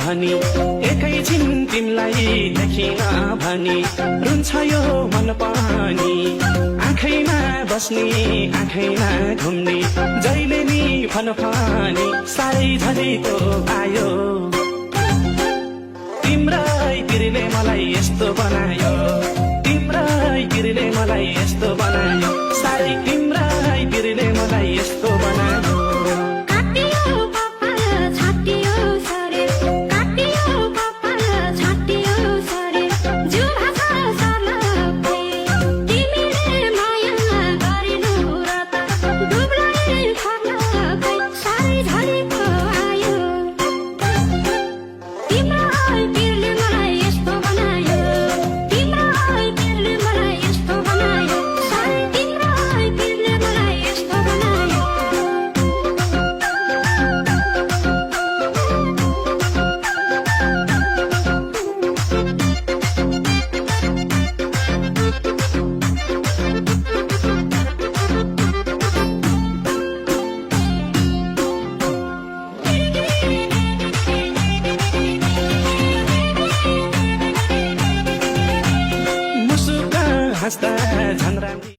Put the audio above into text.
भनी एकैछिन तिमीलाई देखिन भनी रुन्छ यो मन पनि आँखैमा बस्ने आँखैमा घुम्ने जहिले नि फनफनी साह्रै झरेको आयो तिम्रै तिरले मलाई यस्तो बनायो तिम्रै तिरले मलाई यस्तो बनायो साह्रै तिम्रै तिरले मलाई यस्तो बनायो हस्ता झन् राम्री